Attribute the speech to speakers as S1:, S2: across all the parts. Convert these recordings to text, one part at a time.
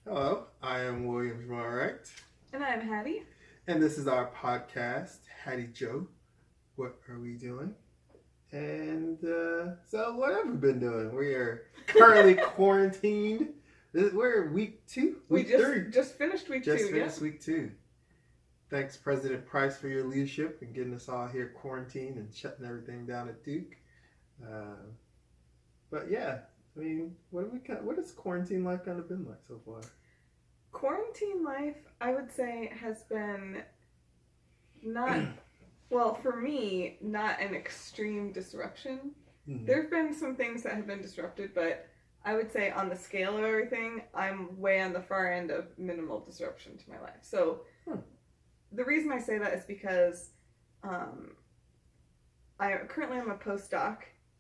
S1: Hello, I am William Wright,
S2: And I'm Hattie.
S1: and this is our podcast, HattieJo. What are we doing? And so, what have we been doing? We are currently quarantined. We're week two,
S2: We
S1: week three.
S2: just finished week
S1: Just
S2: 2,
S1: finished week two. Thanks, President Price, for your leadership and getting us all here quarantined and shutting everything down at Duke. Uh, but yeah, I mean, what has quarantine life kind of been like so far?
S2: Quarantine life, I would say, has been not, well, for me, not an extreme disruption.
S1: Mm-hmm.
S2: There have been some things that have been disrupted, but I would say on the scale of everything, I'm way on the far end of minimal disruption to my life. So the reason I say that is because I currently am a postdoc,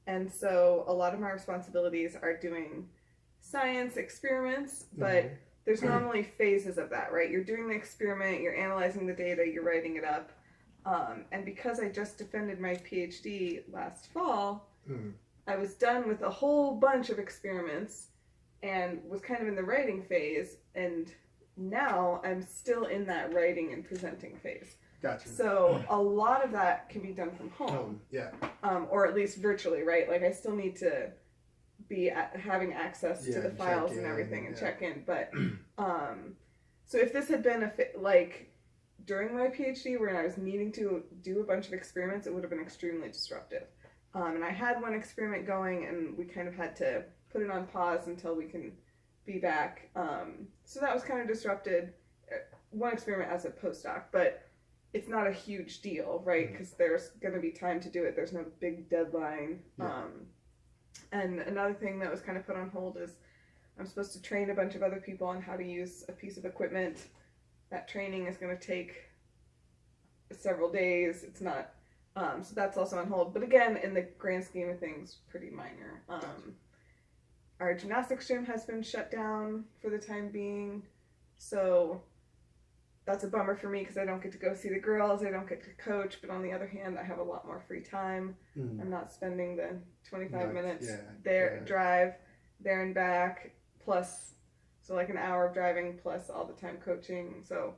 S2: and so a lot of my responsibilities are doing science experiments, but there's normally phases of that, right? You're doing the experiment, you're analyzing the data, you're writing it up. And because I just defended my PhD last fall, I was done with a whole bunch of experiments and was kind of in the writing phase, and now I'm still in that writing and presenting phase.
S1: Gotcha.
S2: So a lot of that can be done from home.
S1: Yeah.
S2: Or at least virtually, right? Like I still need to be having access to the files and everything and check in. But so if this had been like during my PhD when I was needing to do a bunch of experiments, it would have been extremely disruptive. And I had one experiment going, and we kind of had to put it on pause until we can be back. So that was kind of disrupted. One experiment as a postdoc, but it's not a huge deal, right? Because there's going to be time to do it. There's no big deadline. Yeah. And another thing that was kind of put on hold is I'm supposed to train a bunch of other people on how to use a piece of equipment. That training is going to take several days. It's not, so that's also on hold. But again, in the grand scheme of things, pretty minor. Our gymnastics gym has been shut down for the time being. So that's a bummer for me because I don't get to go see the girls. I don't get to coach. But on the other hand, I have a lot more free time. I'm not spending the 25 minutes drive there and back, plus, so like an hour of driving plus all the time coaching. So,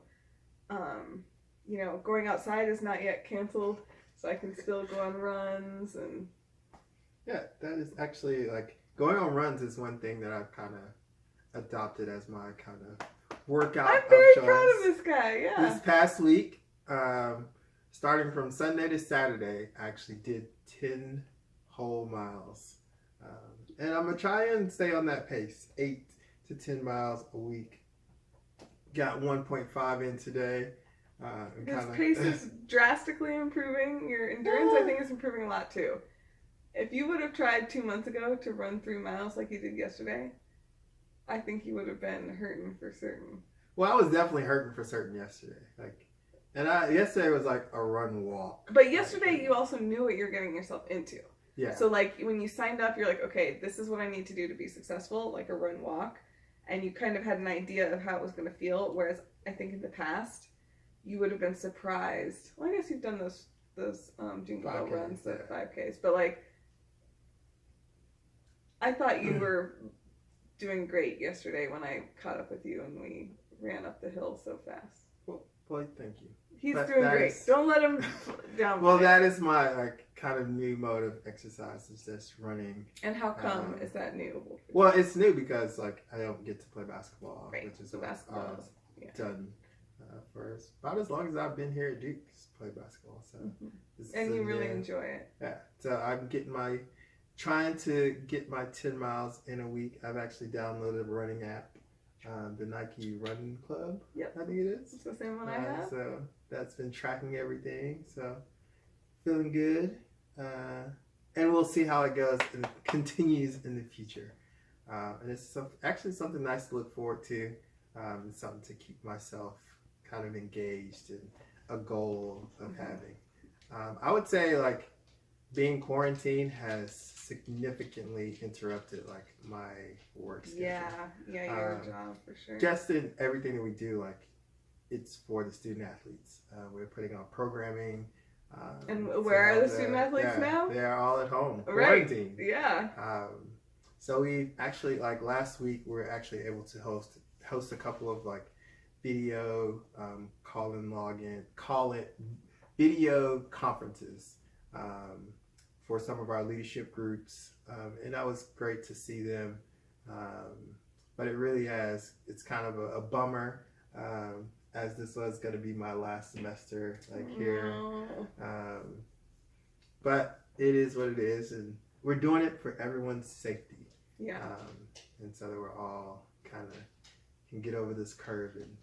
S2: going outside is not yet canceled, so I can still go on runs. And
S1: yeah, that is actually, like, going on runs is one thing that I've kind of adopted as my kind of workout.
S2: I'm very proud of this guy. Yeah.
S1: This past week, starting from Sunday to Saturday, I actually did 10 whole miles, and I'm gonna try and stay on that pace, 8 to 10 miles a week. Got 1.5 in today.
S2: His pace is drastically improving. Your endurance, I think, is improving a lot too. If you would have tried 2 months ago to run 3 miles like you did yesterday, I think you would have been hurting for certain.
S1: Well, I was definitely hurting for certain yesterday. Yesterday was like a run walk.
S2: But yesterday you also knew what you're getting yourself into.
S1: Yeah.
S2: So like when you signed up, you're like, okay, this is what I need to do to be successful, like a run walk, and you kind of had an idea of how it was going to feel. Whereas I think in the past, you would have been surprised. Well, I guess you've done those Jingle Bell runs, the 5Ks, but like, I thought you were doing great yesterday when I caught up with you and we ran up the hill so fast.
S1: Well, thank you.
S2: He's doing great. Don't let him down.
S1: Well, that is my kind of new mode of exercise, is just running.
S2: And how come is that new?
S1: Well, it's new because I don't get to play basketball,
S2: right.
S1: Which is
S2: so
S1: what
S2: basketball
S1: I've done for about as long as I've been here at Duke. Play basketball, so
S2: and you really enjoy it.
S1: Yeah, so I'm trying to get my 10 miles in a week. I've actually downloaded a running app. The Nike Run Club.
S2: Yep.
S1: I think it is.
S2: It's the same one I have.
S1: So that's been tracking everything. So feeling good. And we'll see how it goes and continues in the future. And it's actually something nice to look forward to. It's something to keep myself kind of engaged and a goal of having. I would say being quarantined has significantly interrupted my work schedule.
S2: Yeah, your job for sure.
S1: Just in everything that we do, it's for the student athletes. We're putting on programming.
S2: And where are the student athletes now?
S1: They are all at home,
S2: quarantined.
S1: Right. Yeah. So we actually, last week, we were actually able to host host a couple of like video call it video conferences for some of our leadership groups, and that was great to see them. But it really it's kind of a bummer, as this was going to be my last semester here. But it is what it is, and we're doing it for everyone's safety.
S2: Yeah.
S1: And so that we're all kind of can get over this curve and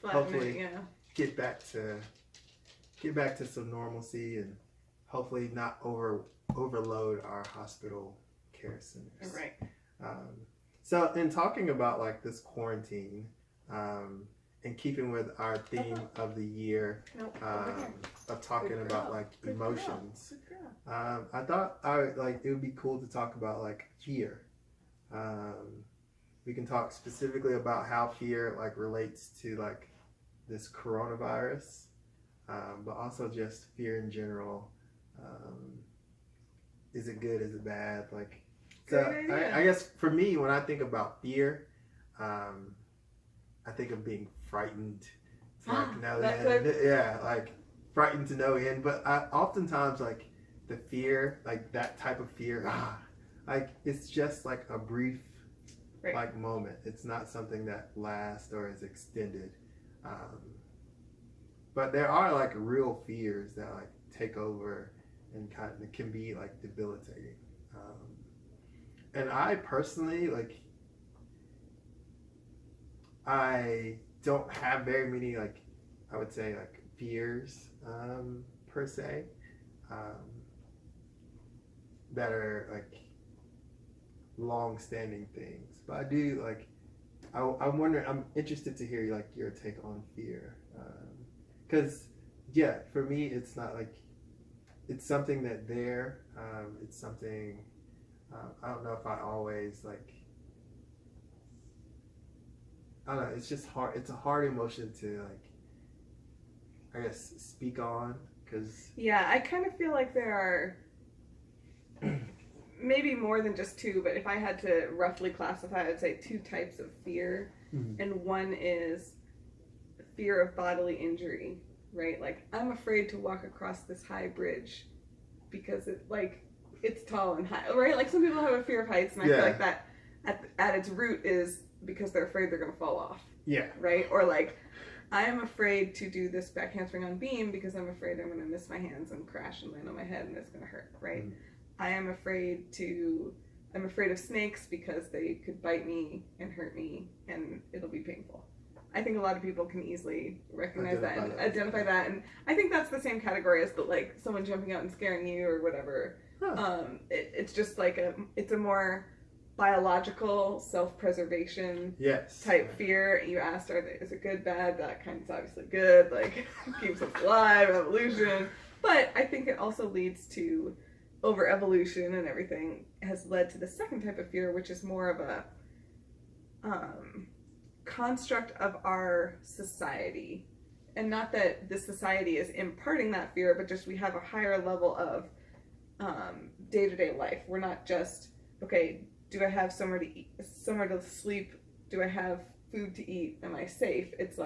S2: Flatten
S1: hopefully
S2: it, yeah.
S1: get back to some normalcy, and hopefully not overload our hospital care centers.
S2: Right.
S1: So in talking about like this quarantine, and keeping with our theme of the year, of talking about like emotions, I thought it would be cool to talk about like fear. We can talk specifically about how fear like relates to like this coronavirus, but also just fear in general. Is it good? Is it bad? Like, so I guess for me, when I think about fear, I think of being frightened. It's like no end. Yeah, like frightened to no end. But I oftentimes like the fear, like that type of fear, like it's just like a brief like moment. It's not something that lasts or is extended. But there are like real fears that like take over and kind of can be like debilitating. And I personally I don't have very many I would say fears per se that are long-standing things, but I do I'm wondering, I'm interested to hear your take on fear, because for me it's not it's something that it's something I don't know if I always I don't know, it's just hard. It's a hard emotion to I guess speak on, because
S2: I kind of feel like there are maybe more than just two, but if I had to roughly classify, I'd say two types of fear.
S1: Mm-hmm.
S2: And one is fear of bodily injury, right? Like, I'm afraid to walk across this high bridge because it's tall and high, right? Like, some people have a fear of heights, and I feel like that at its root is because they're afraid they're going to fall off.
S1: Yeah.
S2: Right? Or I am afraid to do this back handspring on beam because I'm afraid I'm going to miss my hands and crash and land on my head and it's going to hurt, right? Mm-hmm. I'm afraid of snakes because they could bite me and hurt me and it'll be painful. I think a lot of people can easily recognize identify that, and I think that's the same category as someone jumping out and scaring you or whatever. Huh. It's just it's a more biological self-preservation type fear. You asked, is it good, bad? That kind is obviously good, keeps us alive, evolution. But I think it also leads to over evolution, and everything has led to the second type of fear, which is more of a construct of our society. And not that this society is imparting that fear, but just we have a higher level of day-to-day life. We're not just, okay, do I have somewhere to eat, somewhere to sleep? Do I have food to eat? Am I safe? It's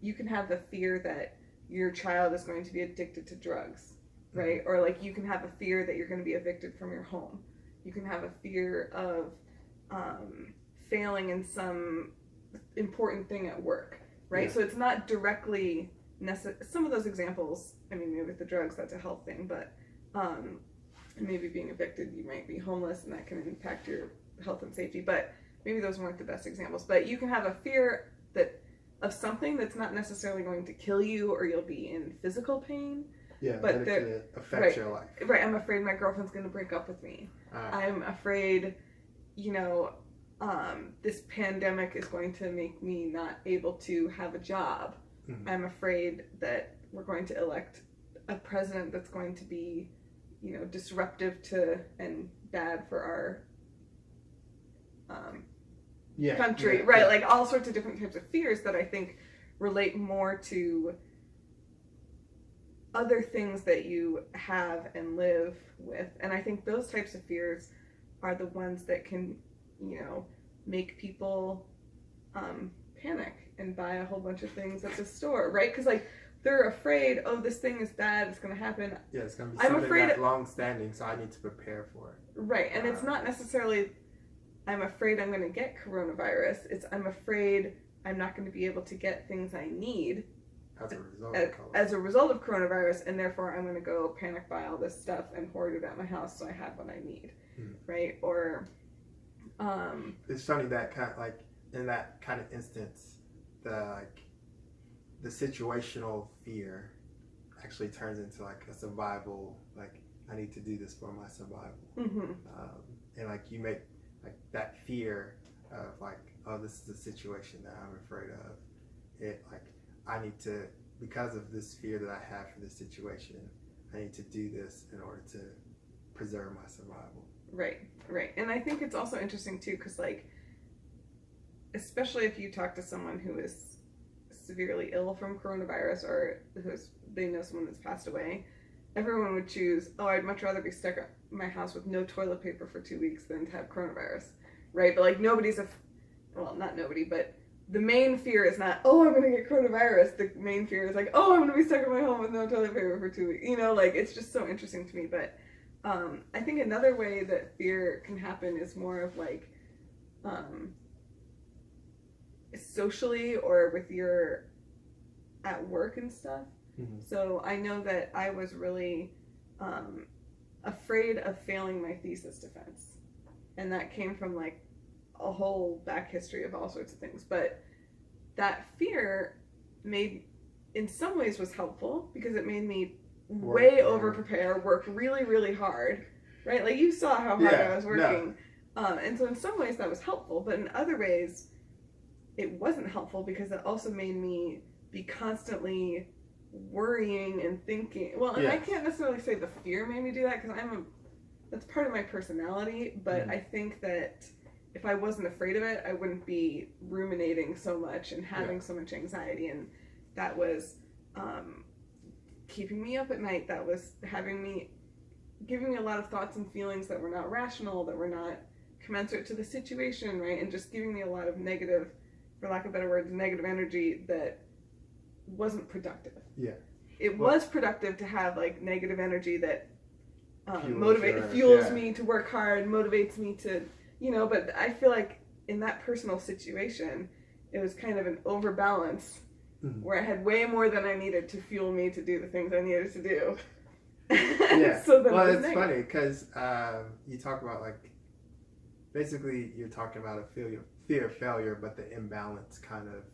S2: you can have the fear that your child is going to be addicted to drugs, right? Mm-hmm. Or you can have a fear that you're going to be evicted from your home. You can have a fear of failing in some important thing at work, right? So it's not directly some of those examples, I mean, maybe with the drugs, that's a health thing, but maybe being evicted, you might be homeless and that can impact your health and safety, but maybe those weren't the best examples. But you can have a fear of something that's not necessarily going to kill you or you'll be in physical pain.
S1: Yeah, but it could affect your life.
S2: Right, I'm afraid my girlfriend's going to break up with me. I'm afraid, this pandemic is going to make me not able to have a job. Mm-hmm. I'm afraid that we're going to elect a president that's going to be disruptive to and bad for our country, right? Yeah. All sorts of different types of fears that I think relate more to other things that you have and live with. And I think those types of fears are the ones that can, make people and buy a whole bunch of things at the store, right? Because like they're afraid, oh, this thing is bad, it's going to happen.
S1: Yeah, it's going to be something that's long-standing, so I need to prepare for it.
S2: Right, and it's not necessarily, I'm afraid I'm going to get coronavirus. It's I'm afraid I'm not going to be able to get things I need as a result of coronavirus, and therefore I'm going to go panic buy all this stuff and hoard it at my house so I have what I need, right? Or,
S1: it's funny that kind of like in that kind of instance, the situational fear actually turns into like a survival, like I need to do this for my survival. And like you make like that fear of like, oh, this is a situation that I'm afraid of. It like, I need to, because of this fear that I have for this situation, I need to do this in order to preserve my survival.
S2: Right. And I think it's also interesting too, because like, especially if you talk to someone who is severely ill from coronavirus or they know someone that's passed away, everyone would choose, oh, I'd much rather be stuck at my house with no toilet paper for 2 weeks than to have coronavirus, right? But like not nobody, but the main fear is not, oh, I'm going to get coronavirus. The main fear is like, oh, I'm going to be stuck at my home with no toilet paper for 2 weeks. You know, like it's just so interesting to me. But I think another way that fear can happen is more of like socially or with your at work and stuff. So I know that I was really afraid of failing my thesis defense, and that came from like a whole back history of all sorts of things. But that fear in some ways was helpful because it made me over prepare, work really, really hard, right? Like you saw how hard I was working. And so in some ways that was helpful, but in other ways it wasn't helpful because it also made me be constantly worrying and thinking. Well, and I can't necessarily say the fear made me do that because that's part of my personality, but I think that if I wasn't afraid of it, I wouldn't be ruminating so much and having so much anxiety, and that was keeping me up at night. That was giving me a lot of thoughts and feelings that were not rational, that were not commensurate to the situation, right? And just giving me a lot of negative, for lack of better words, negative energy that wasn't productive. Yeah. It was productive to have like negative energy that fuels me to work hard, motivates me to, but I feel like in that personal situation, it was kind of an overbalance where I had way more than I needed to fuel me to do the things I needed to do.
S1: Yeah. So then it's funny because you talk about like, basically you're talking about a fear of failure, but the imbalance kind of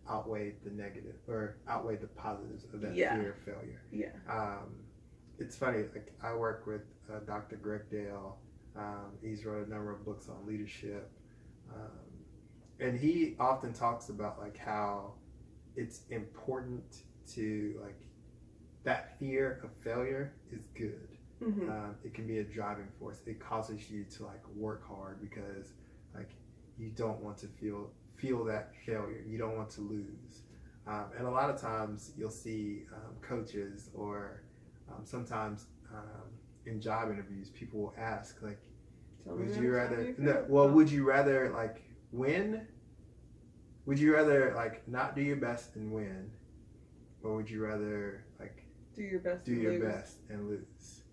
S1: outweighed the negative or outweighed the positives of that fear of failure. Yeah. It's funny, like I work with Dr. Greg Dale. He's wrote a number of books on leadership. And he often talks about like how it's important to like that fear of failure is good. It can be a driving force. It causes you to like work hard because like you don't want to feel that failure. You don't want to lose. And a lot of times you'll see coaches or sometimes in job interviews, people will ask like, would you rather like win? Would you rather like not do your best and win? Or would you rather like
S2: do your best
S1: and lose?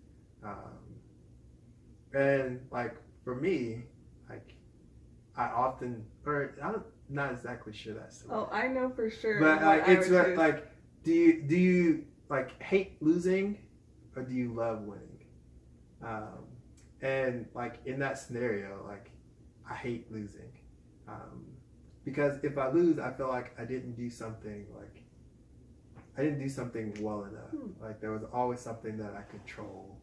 S1: And like for me, like I often, I'm not exactly sure that's the
S2: way. I know for sure.
S1: But like it's like, do you like hate losing, or do you love winning? And like in that scenario, like I hate losing, because if I lose, I feel like I didn't do something well enough. Like there was always something that I control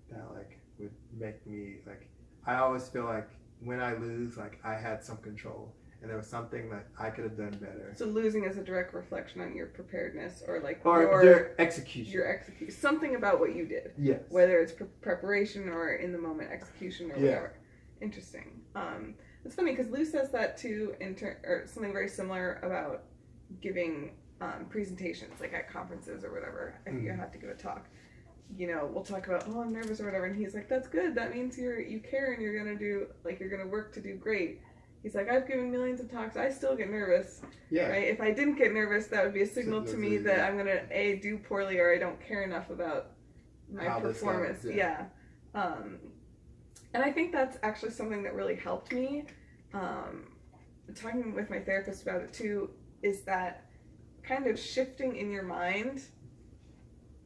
S1: that like would make me like, I always feel like when I lose, like I had some control and there was something that I could have done better.
S2: So losing is a direct reflection on your preparedness or
S1: your execution.
S2: Your execution. Something about what you did.
S1: Yes.
S2: Whether it's preparation or in the moment execution or whatever. Interesting. It's funny because Lou says that too, or something very similar about giving presentations, like at conferences or whatever. If you have to give a talk, we'll talk about, I'm nervous or whatever, and he's like, that's good. That means you care and you're gonna work to do great. he's like, I've given millions of talks, I still get nervous.
S1: Yeah.
S2: Right? If I didn't get nervous, that would be a signal to me that I'm gonna do poorly, or I don't care enough about my performance. Yeah. And I think that's actually something that really helped me. Talking with my therapist about it too, is that kind of shifting in your mind,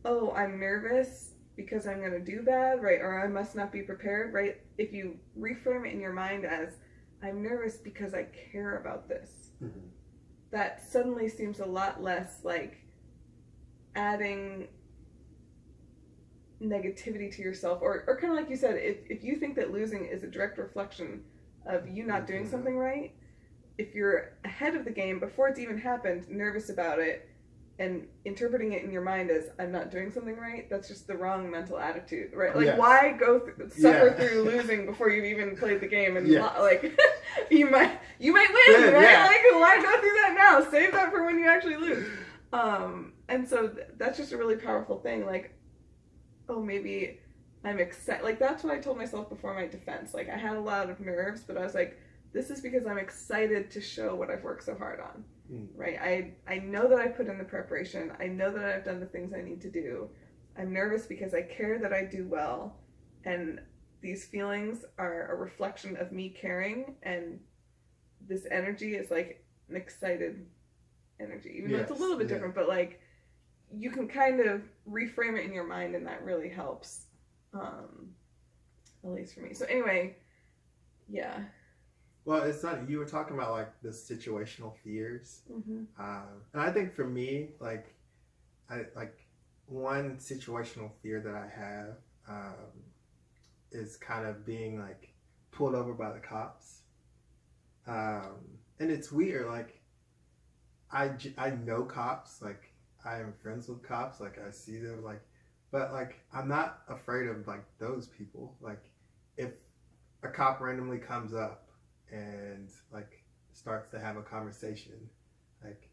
S2: oh, I'm nervous because I'm going to do bad, right? Or I must not be prepared, right? If you reframe it in your mind as, I'm nervous because I care about this, that suddenly seems a lot less like adding negativity to yourself, or kind of like you said, if you think that losing is a direct reflection of you not doing something right, if you're ahead of the game before it's even happened, nervous about it, and interpreting it in your mind as I'm not doing something right, that's just the wrong mental attitude, right? Like, why go suffer through losing before you've even played the game, and like you might win, right? Yeah. Like, why go through that now? Save that for when you actually lose. And so that's just a really powerful thing. Like, oh, maybe I'm excited. Like, that's what I told myself before my defense. Like, I had a lot of nerves, but I was like, this is because I'm excited to show what I've worked so hard on, right? I know that I put in the preparation. I know that I've done the things I need to do. I'm nervous because I care that I do well. And these feelings are a reflection of me caring. And this energy is like an excited energy, even though it's a little bit different, but like, you can kind of reframe it in your mind, and that really helps, at least for me. So anyway, yeah.
S1: Well, it's not, you were talking about like the situational fears. And I think for me, like, one situational fear that I have is kind of being like pulled over by the cops. And it's weird. Like, I know cops, like I am friends with cops, like I see them, like, but like, I'm not afraid of like those people. Like, if a cop randomly comes up and like starts to have a conversation, like,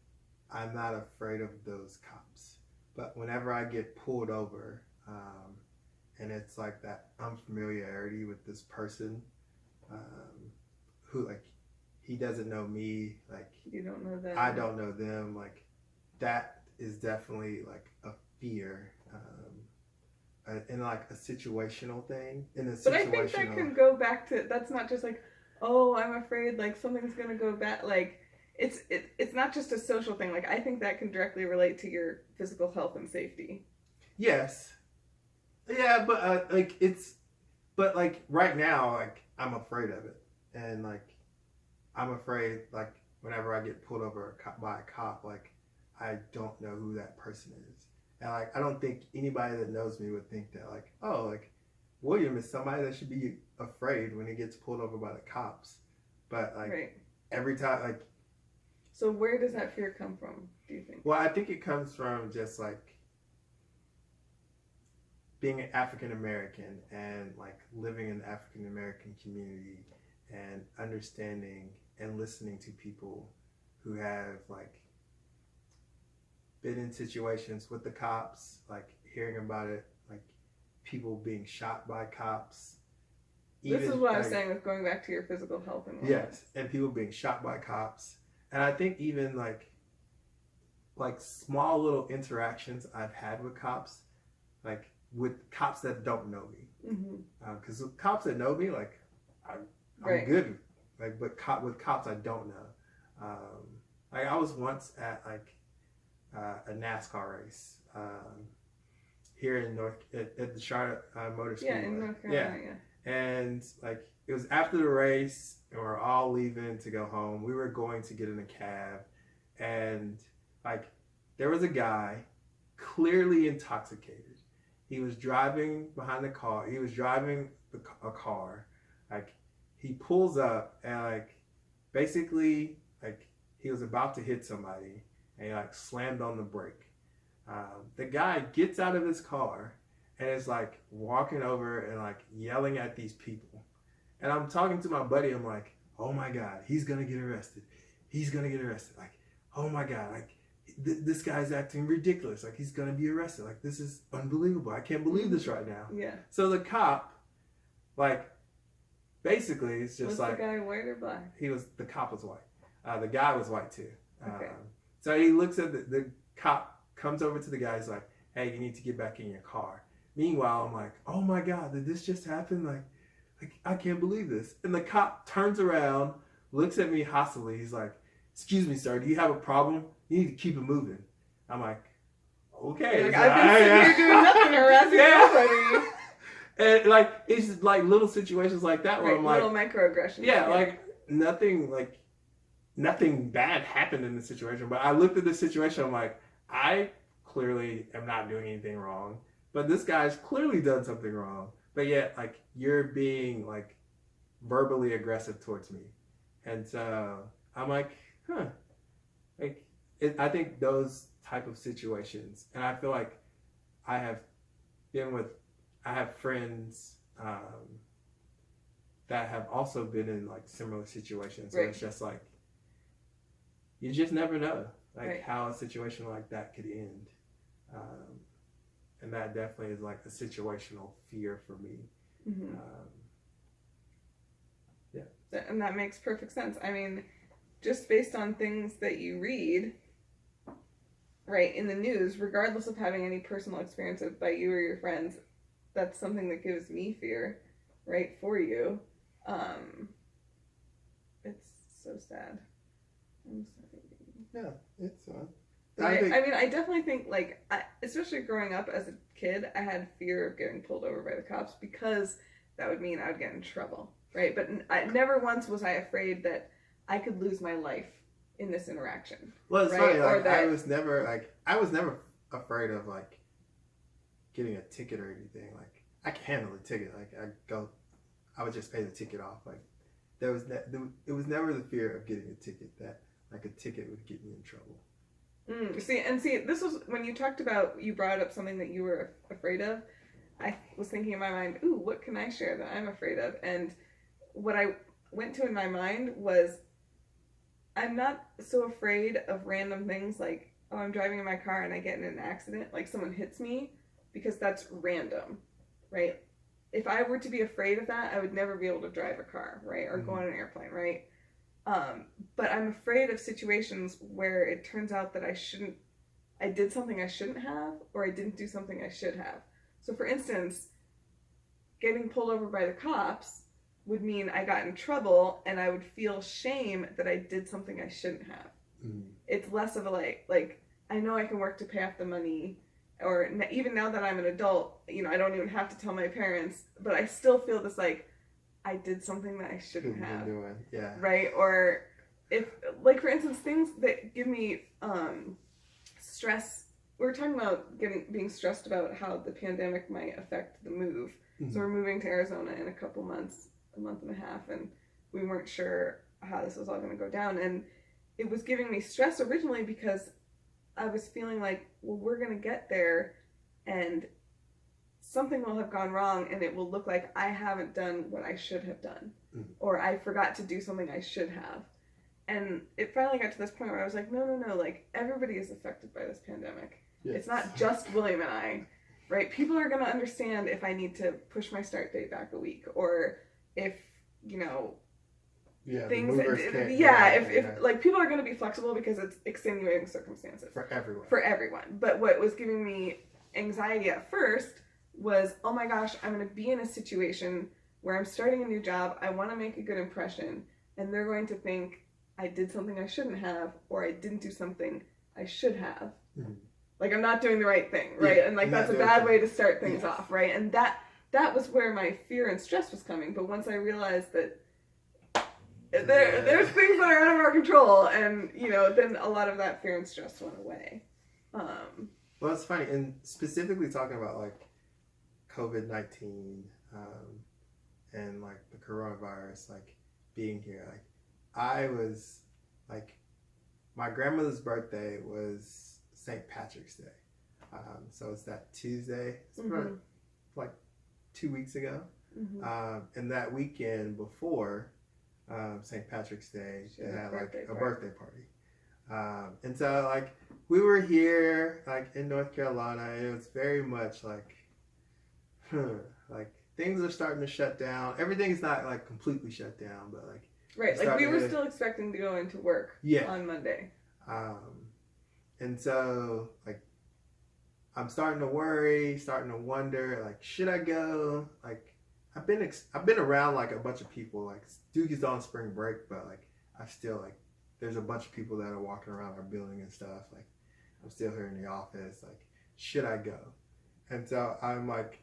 S1: I'm not afraid of those cops. But whenever I get pulled over, and it's like that unfamiliarity with this person, who, like, he doesn't know me, like,
S2: you don't know them,
S1: I don't know them, like, that is definitely like a fear, and like a situational thing. But
S2: I think that can go back to, that's not just like, oh, I'm afraid like something's gonna go bad. Like, it's not just a social thing. Like, I think that can directly relate to your physical health and safety.
S1: Yes. Yeah, but but like right now, like, I'm afraid of it, and like, I'm afraid, like, whenever I get pulled over by a cop, like, I don't know who that person is, and like, I don't think anybody that knows me would think that, like, oh, like, William is somebody that should be afraid when he gets pulled over by the cops. But like, every time, like,
S2: so where does that fear come from, do you think?
S1: Well, I think it comes from just like being an African American and like living in the African American community and understanding and listening to people who have like been in situations with the cops, like hearing about it, like people being shot by cops.
S2: This is what I was saying with going back to your physical health and wellness.
S1: Yes, and people being shot by cops. And I think even like small little interactions I've had with cops, like with cops that don't know me. Because with cops that know me, like, I'm good. Like, but with cops I don't know. Like, I was once at like a NASCAR race here in at the Charlotte Motor Speedway.
S2: Yeah, in North Carolina. Yeah.
S1: And like, it was after the race, and we're all leaving to go home. We were going to get in a cab, and like, there was a guy clearly intoxicated. He was driving behind the car. He was driving a car. Like, he pulls up and like, basically, like, he was about to hit somebody, and he like slammed on the brake. The guy gets out of his car and is like walking over and like yelling at these people. And I'm talking to my buddy. I'm like, oh my God, he's gonna get arrested. He's gonna get arrested. Like, oh my God, like this guy's acting ridiculous. Like, he's gonna be arrested. Like, this is unbelievable. I can't believe this right now.
S2: Yeah.
S1: So the cop, like, basically, it's just
S2: was
S1: like
S2: the guy white or black?
S1: The cop was white. The guy was white too.
S2: Okay.
S1: So he looks at the cop, comes over to the guy. He's like, "Hey, you need to get back in your car." Meanwhile, I'm like, "Oh my God, did this just happen? Like I can't believe this." And the cop turns around, looks at me hostilely. He's like, "Excuse me, sir. Do you have a problem? You need to keep it moving." I'm like, "Okay."
S2: Like, I've been sitting here doing nothing, harassing nobody.
S1: And like it's just like little situations like that where I'm like,
S2: little microaggressions.
S1: yeah, like nothing bad happened in the situation. But I looked at the situation, I'm like, I clearly am not doing anything wrong, but this guy's clearly done something wrong. But yet, like, you're being like verbally aggressive towards me, and so I'm like, like I think those type of situations, and I feel like I have friends that have also been in like similar situations where it's just like you just never know how a situation like that could end, and that definitely is like a situational fear for me.
S2: Mm-hmm. And that makes perfect sense. I mean, just based on things that you read in the news, regardless of having any personal experience by you or your friends, that's something that gives me fear, for you. It's so sad. I'm sorry.
S1: Yeah, it's fun.
S2: I definitely think, especially growing up as a kid, I had fear of getting pulled over by the cops because that would mean I would get in trouble, But never once was I afraid that I could lose my life in this interaction.
S1: Well, it's funny. Like, I was never afraid of like getting a ticket or anything. Like, I can handle the ticket. Like, I would just pay the ticket off. Like, it was never the fear of getting a ticket that like a ticket would get me in trouble.
S2: See, this was when you brought up something that you were afraid of. I was thinking in my mind, ooh, what can I share that I'm afraid of? And what I went to in my mind was, I'm not so afraid of random things like, oh, I'm driving in my car and I get in an accident, like someone hits me, because that's random, If I were to be afraid of that, I would never be able to drive a car, or go on an airplane, But I'm afraid of situations where it turns out that I did something I shouldn't have, or I didn't do something I should have. So for instance, getting pulled over by the cops would mean I got in trouble and I would feel shame that I did something I shouldn't have. It's less of a like I know I can work to pay off the money, or even now that I'm an adult, I don't even have to tell my parents, but I still feel this I did something that I shouldn't have.
S1: Yeah.
S2: Or if, for instance, things that give me stress. We were talking about being stressed about how the pandemic might affect the move. Mm-hmm. So we're moving to Arizona in a couple months, a month and a half, and we weren't sure how this was all going to go down. And it was giving me stress originally because I was feeling like, well, we're going to get there and something will have gone wrong and it will look like I haven't done what I should have done, or I forgot to do something I should have. And it finally got to this point where I was like, no, everybody is affected by this pandemic. Yes. It's not just William and I, People are going to understand if I need to push my start date back a week, or if, things, if people are going to be flexible because it's extenuating circumstances.
S1: For
S2: everyone. But what was giving me anxiety at first was, oh my gosh, I'm going to be in a situation where I'm starting a new job, I want to make a good impression, and they're going to think I did something I shouldn't have, or I didn't do something I should have. Mm-hmm. I'm not doing the right thing, Yeah, and that's a bad way to start things off, And that was where my fear and stress was coming. But once I realized that there's things that are out of our control, and then a lot of that fear and stress went away.
S1: Well, it's funny, and specifically talking about COVID-19 and the coronavirus being here. I was my grandmother's birthday was St. Patrick's Day, so it's that Tuesday. It's probably 2 weeks ago, and that weekend before St. Patrick's Day, they had a birthday party, and so we were here in North Carolina, and it was very much things are starting to shut down. Everything's not like completely shut down, but like
S2: right, like we were still expecting to go into work on Monday.
S1: And so like I'm starting to worry, starting to wonder, like should I go? Like I've been around like a bunch of people. Like Duke is on spring break, but like I still like there's a bunch of people that are walking around our building and stuff. Like I'm still here in the office. Like should I go? And so I'm like,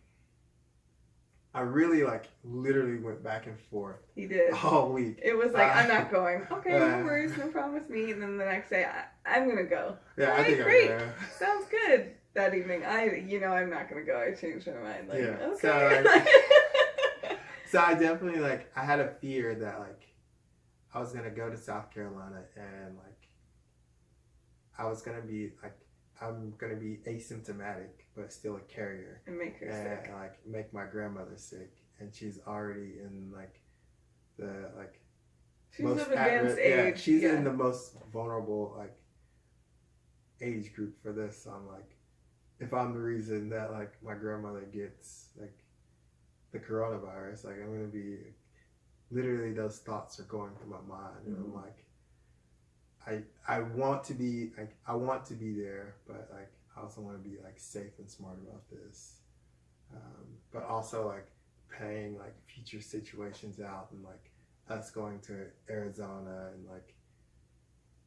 S1: I really like literally went back and forth.
S2: He did
S1: all week.
S2: It was like I'm not going. Okay, no worries, no problem with me. And then the next day, I'm gonna go.
S1: Yeah,
S2: all right,
S1: I think
S2: great.
S1: I'm gonna.
S2: Sounds good. That evening, I'm not gonna go. I changed my mind. Like,
S1: yeah.
S2: Okay.
S1: So I definitely like I had a fear that like I was gonna go to South Carolina and like I was gonna be like I'm gonna be asymptomatic but still a carrier
S2: and make her sick
S1: and like make my grandmother sick, and she's already in like the like
S2: she's most of advanced age.
S1: Yeah, she's in the most vulnerable like age group for this. So I'm like, if I'm the reason that like my grandmother gets like the coronavirus, like I'm gonna be literally those thoughts are going through my mind, and I'm like, I want to be like I want to be there, but like I also want to be like safe and smart about this, but also like playing like future situations out, and like us going to Arizona, and like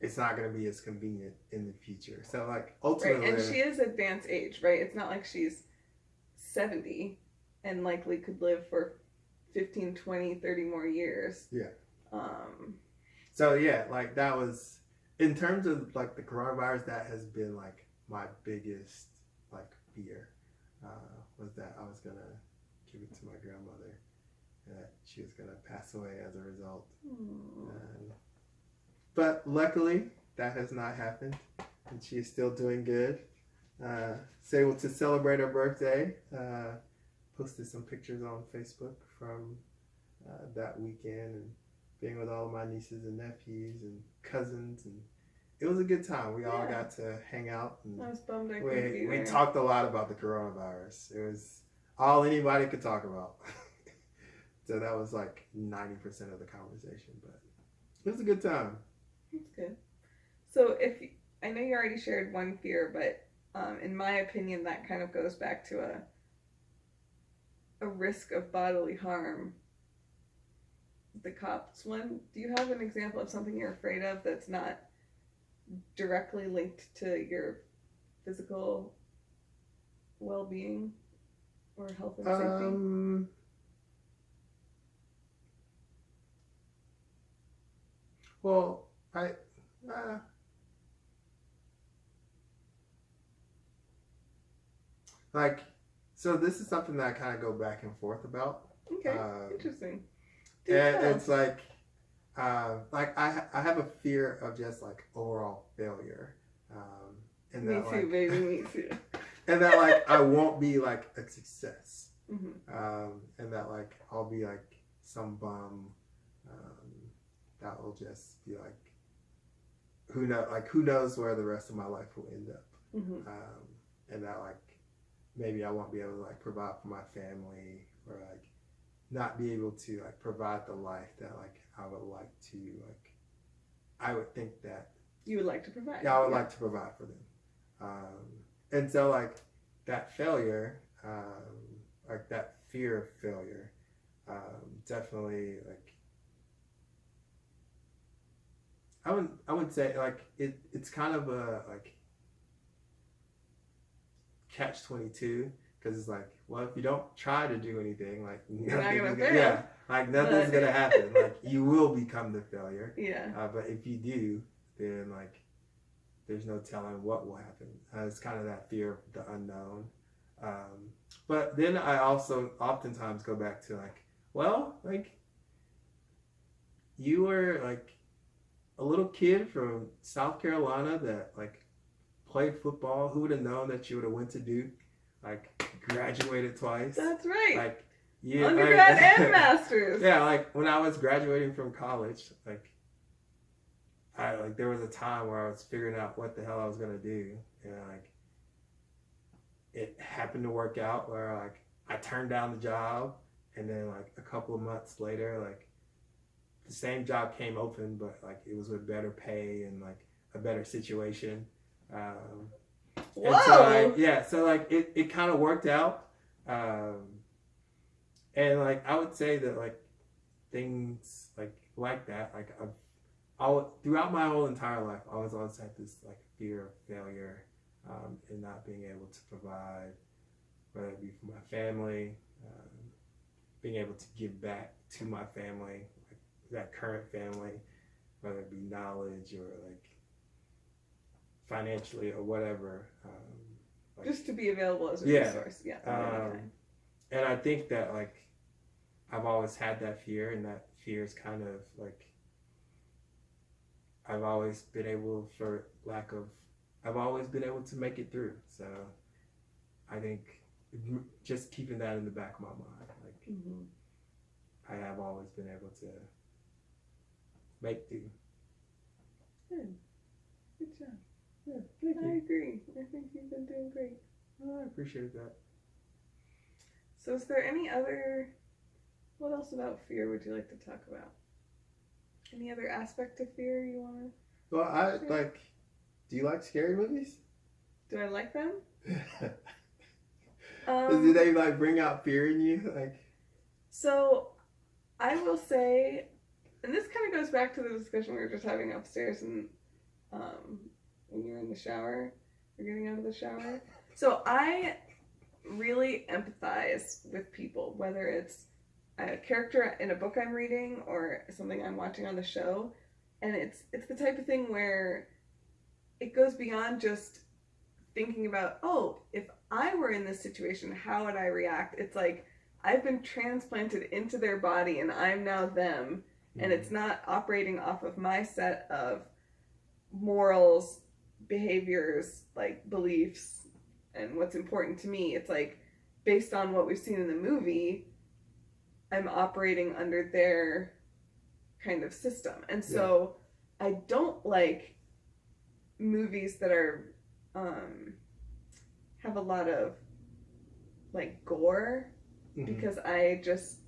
S1: it's not going to be as convenient in the future. So like ultimately,
S2: right, and she is advanced age, right? It's not like she's 70 and likely could live for 15, 20, 30 more years.
S1: Yeah. So yeah, like that was, in terms of like the coronavirus, that has been like my biggest like fear, was that I was gonna give it to my grandmother, and that she was gonna pass away as a result. But luckily, that has not happened, and she is still doing good. So able to celebrate her birthday. Posted some pictures on Facebook from that weekend, and being with all of my nieces and nephews and cousins, and it was a good time. We all got to hang out, and
S2: I was bummed I couldn't be there.
S1: We talked a lot about the coronavirus. It was all anybody could talk about. So that was like 90% of the conversation, but it was a good time.
S2: That's good. So I know you already shared one fear, but in my opinion, that kind of goes back to a risk of bodily harm. The cops one. Do you have an example of something you're afraid of that's not directly linked to your physical well-being or health and safety?
S1: Well, like, so this is something that I kind of go back and forth about.
S2: Okay, interesting.
S1: And it's like I have a fear of just like overall failure. And
S2: me too, baby, me too.
S1: And that like I won't be like a success.
S2: Mm-hmm.
S1: And that like I'll be like some bum that will just be like, who knows where the rest of my life will end up.
S2: Mm-hmm.
S1: And that like maybe I won't be able to like provide for my family, or like not be able to like provide the life that like I would like to, like I would think that
S2: you would like to provide.
S1: Yeah, I would like to provide for them. And so like that failure, like that fear of failure, definitely like I would say like it's kind of a like catch-22, because it's like, well, if you don't try to do anything, like
S2: you're not gonna fail.
S1: Yeah, like nothing's gonna happen. Like you will become the failure.
S2: Yeah.
S1: But if you do, then like there's no telling what will happen. It's kind of that fear of the unknown. But then I also oftentimes go back to like, well, like you were like a little kid from South Carolina that like played football. Who would have known that you would have went to Duke? Like graduated twice.
S2: That's right.
S1: Like
S2: undergrad and masters.
S1: Yeah, like when I was graduating from college, like there was a time where I was figuring out what the hell I was gonna do, and like it happened to work out where like I turned down the job and then like a couple of months later, like the same job came open, but like it was with better pay and like a better situation.
S2: Whoa!
S1: And so so like it kind of worked out. And like I would say that like things like that, like throughout my whole entire life, I always had this like fear of failure, and not being able to provide, whether it be for my family, being able to give back to my family, like that current family, whether it be knowledge or like financially or whatever.
S2: Like, just to be available as a resource. Yeah.
S1: And I think that like I've always had that fear, and that fear is kind of like I've always been able to make it through. So I think just keeping that in the back of my mind, like I have always been able to make do.
S2: Good job.
S1: Yeah, thank you.
S2: I agree. I think you've been doing great.
S1: Oh, I appreciate that.
S2: So is there any other, what else about fear would you like to talk about? Any other aspect of fear you want to?
S1: Well, do you like scary movies?
S2: Do I like them?
S1: Do they like bring out fear in you? Like,
S2: so I will say, and this kind of goes back to the discussion we were just having upstairs and when you're in the shower or getting out of the shower. So I really empathize with people, whether it's a character in a book I'm reading or something I'm watching on the show, and it's the type of thing where it goes beyond just thinking about, oh, if I were in this situation, how would I react? It's like I've been transplanted into their body and I'm now them, and it's not operating off of my set of morals, behaviors, like beliefs, and what's important to me. It's like based on what we've seen in the movie, I'm operating under their kind of system. And so I don't like movies that are have a lot of like gore, because I just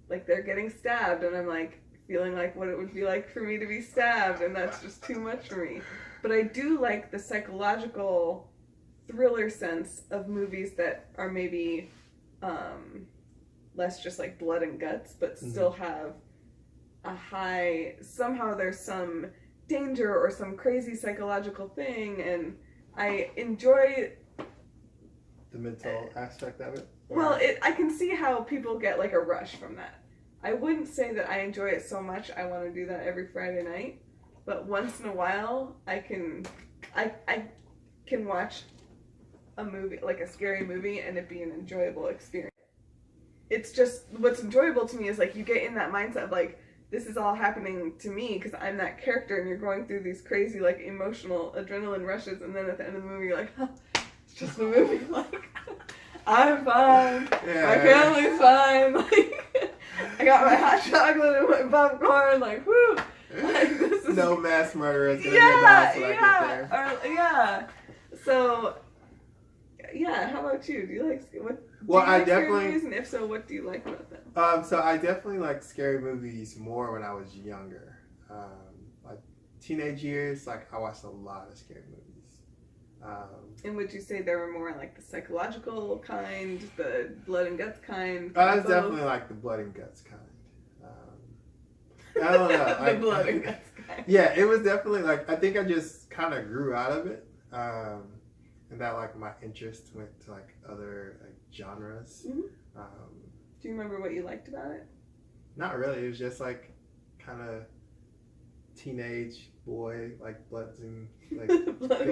S2: like they're getting stabbed and I'm like feeling like what it would be like for me to be stabbed, and that's just too much for me. But I do like the psychological thriller sense of movies that are maybe less just like blood and guts, but still have a high, somehow there's some danger or some crazy psychological thing, and I enjoy
S1: the mental aspect of it.
S2: Well, I can see how people get like a rush from that. I wouldn't say that I enjoy it so much I want to do that every Friday night, but once in a while I can watch a movie, like a scary movie, and it be an enjoyable experience. It's just, what's enjoyable to me is like you get in that mindset of like, this is all happening to me because I'm that character, and you're going through these crazy like emotional adrenaline rushes, and then at the end of the movie you're like, huh, it's just a movie. Like, I'm fine. Yeah. My family's fine. Like, I got my hot chocolate and my popcorn. Like, whoo. Like, this is...
S1: No mass murderers gonna get bounced when I get there.
S2: So, yeah. How about you? Do you like what?
S1: Well, I
S2: scary
S1: definitely.
S2: Movies? And if so, what do you like about them?
S1: So I definitely like scary movies more when I was younger. Like teenage years, like I watched a lot of scary movies.
S2: And would you say there were more like the psychological kind, the blood and guts kind?
S1: I was definitely like the blood and guts kind. I don't know.
S2: The blood and guts kind.
S1: Yeah, it was definitely like, I think I just kind of grew out of it. And that like my interest went to like other like genres.
S2: Mm-hmm. Do you remember what you liked about it?
S1: Not really. It was just like kind of teenage boy, like bloods and like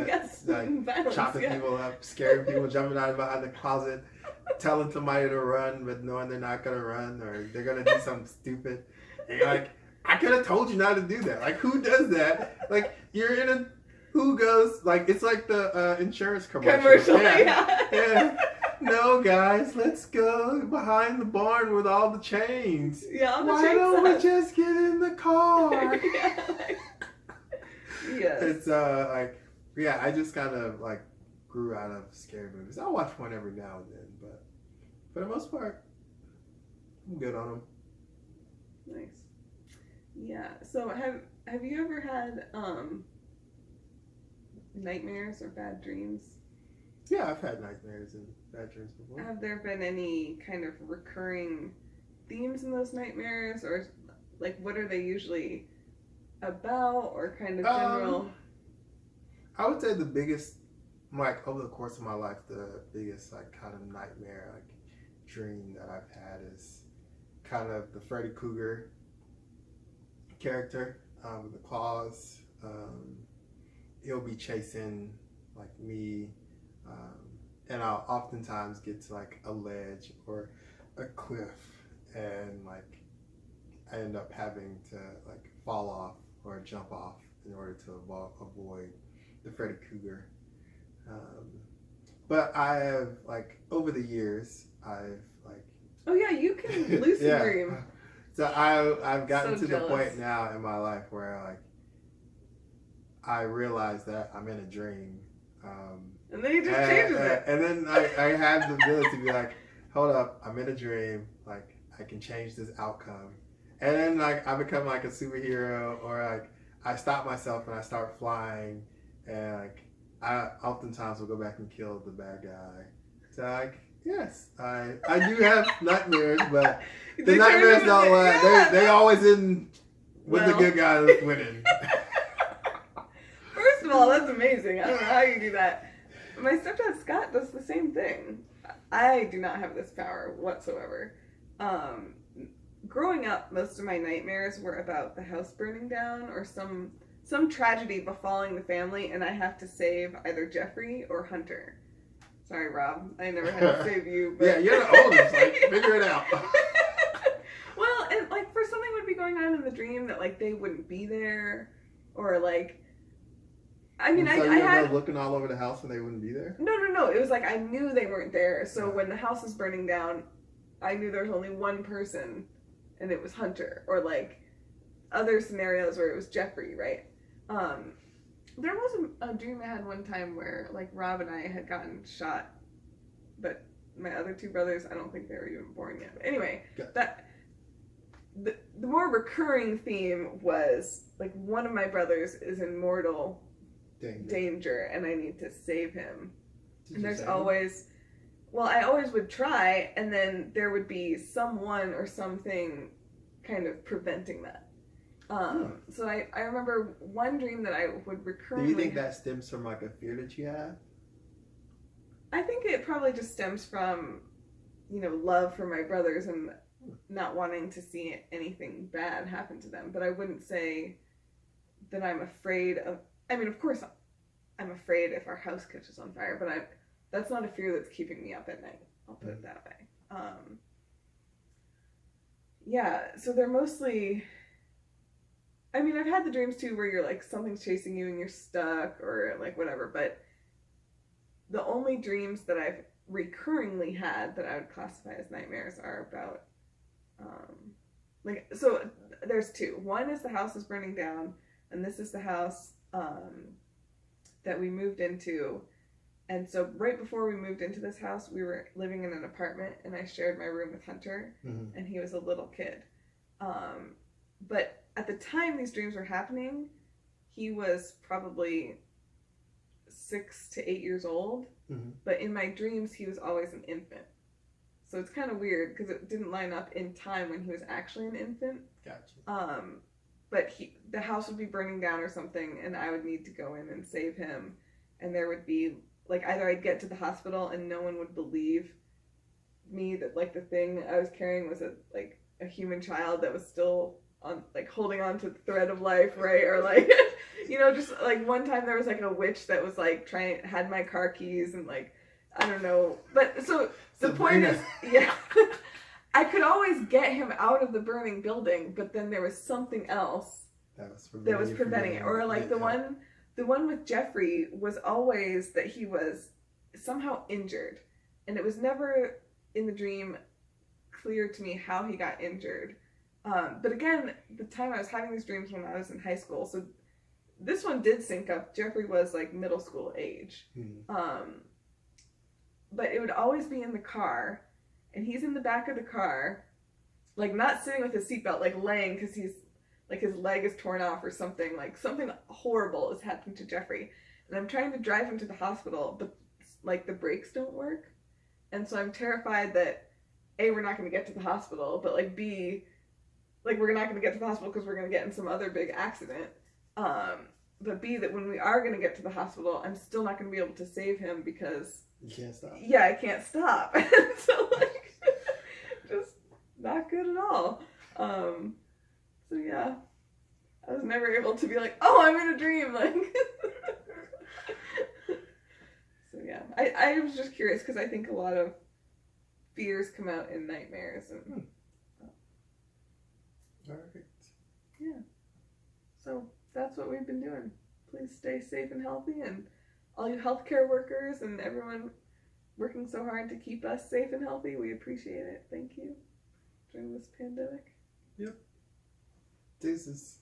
S1: guts, like violence, chopping people up, scaring people, jumping out of behind the closet, telling somebody to run, but knowing they're not gonna run or they're gonna do something stupid. And you're like, I could have told you not to do that. Like, who does that? Like, you're in a, who goes, like, it's like the insurance commercial. Yeah. No, guys, let's go behind the barn with all the chains.
S2: Yeah,
S1: why don't we just get in the car?
S2: Yes.
S1: It's like, yeah, I just kind of like grew out of scary movies. I'll watch one every now and then, but for the most part, I'm good on them.
S2: Nice. Yeah. So have you ever had nightmares or bad dreams?
S1: Yeah, I've had nightmares and bad dreams before.
S2: Have there been any kind of recurring themes in those nightmares, or like what are they usually about, or kind of general?
S1: I would say the biggest, like over the course of my life, the biggest like kind of nightmare, like dream that I've had is kind of the Freddy Krueger character with the claws. He'll be chasing like me, and I'll oftentimes get to like a ledge or a cliff, and like I end up having to like fall off or jump off in order to avoid the Freddy Krueger. But I have like over the years I've like.
S2: Oh yeah, you can lucid dream.
S1: So I've gotten to the point now in my life where like I realize that I'm in a dream.
S2: And then he just changes it.
S1: And then I have the ability to be like, hold up, I'm in a dream. Like I can change this outcome. And then like I become like a superhero, or like I stop myself and I start flying, and like I oftentimes will go back and kill the bad guy. So like yes, I do have nightmares, but the nightmares don't last. Yeah. They always end with the good guy winning.
S2: First of all, that's amazing. I don't know how you do that. My stepdad Scott does the same thing. I do not have this power whatsoever. Growing up, most of my nightmares were about the house burning down or some tragedy befalling the family, and I have to save either Jeffrey or Hunter. Sorry, Rob. I never had to save you. But...
S1: Yeah, you're the oldest. Like, figure it out.
S2: Well, and like for something would be going on in the dream that like they wouldn't be there, or like. I mean,
S1: so
S2: I had
S1: looking all over the house and they wouldn't be there.
S2: No. It was like I knew they weren't there. So when the house was burning down, I knew there was only one person, and it was Hunter. Or like other scenarios where it was Jeffrey, right? There was a dream I had one time where like Rob and I had gotten shot, but my other two brothers, I don't think they were even born yet. But anyway, that the more recurring theme was like one of my brothers is in mortal danger and I need to save him. And there's always, well, I always would try, and then there would be someone or something kind of preventing that. So I remember one dream that I would recurrently...
S1: Do you think that stems from like a fear that you have?
S2: I think it probably just stems from, love for my brothers and not wanting to see anything bad happen to them. But I wouldn't say that I'm afraid of... I mean, of course, I'm afraid if our house catches on fire, but that's not a fear that's keeping me up at night. I'll put it that way. Yeah, so they're mostly... I mean, I've had the dreams too where you're like, something's chasing you and you're stuck or like whatever, but the only dreams that I've recurringly had that I would classify as nightmares are about, so there's two. One is the house is burning down, and this is the house that we moved into. And so right before we moved into this house, we were living in an apartment, and I shared my room with Hunter, and he was a little kid. But at the time these dreams were happening, he was probably 6 to 8 years old. But in my dreams, he was always an infant. So it's kind of weird because it didn't line up in time when he was actually an infant.
S1: Gotcha.
S2: But the house would be burning down or something, and I would need to go in and save him. And there would be, like, either I'd get to the hospital and no one would believe me that, like, the thing I was carrying was a human child that was still on, like, holding on to the thread of life, right? Or, like, just, like, one time there was, like, a witch that was, like, had my car keys and, like, I don't know. But, so, the point is, yeah, I could always get him out of the burning building, but then there was something else that was preventing it. Or, like, the one with Jeffrey was always that he was somehow injured. And it was never in the dream clear to me how he got injured. But again, the time I was having these dreams when I was in high school, so this one did sync up. Jeffrey was like middle school age. But it would always be in the car, and he's in the back of the car, like not sitting with his seatbelt, like laying because he's like his leg is torn off or something. Like something horrible is happening to Jeffrey, and I'm trying to drive him to the hospital, but like the brakes don't work, and so I'm terrified that A, we're not going to get to the hospital, but like B, like we're not going to get to the hospital because we're going to get in some other big accident. But B, that when we are going to get to the hospital, I'm still not going to be able to save him because
S1: you can't stop.
S2: Yeah, I can't stop. So like, just not good at all. So yeah, I was never able to be like, oh, I'm in a dream, like. So yeah, I was just curious because I think a lot of fears come out in nightmares and.
S1: All right.
S2: Yeah. So that's what we've been doing. Please stay safe and healthy, and all you healthcare workers and everyone working so hard to keep us safe and healthy, we appreciate it. Thank you during this pandemic.
S1: Yep. Deuces.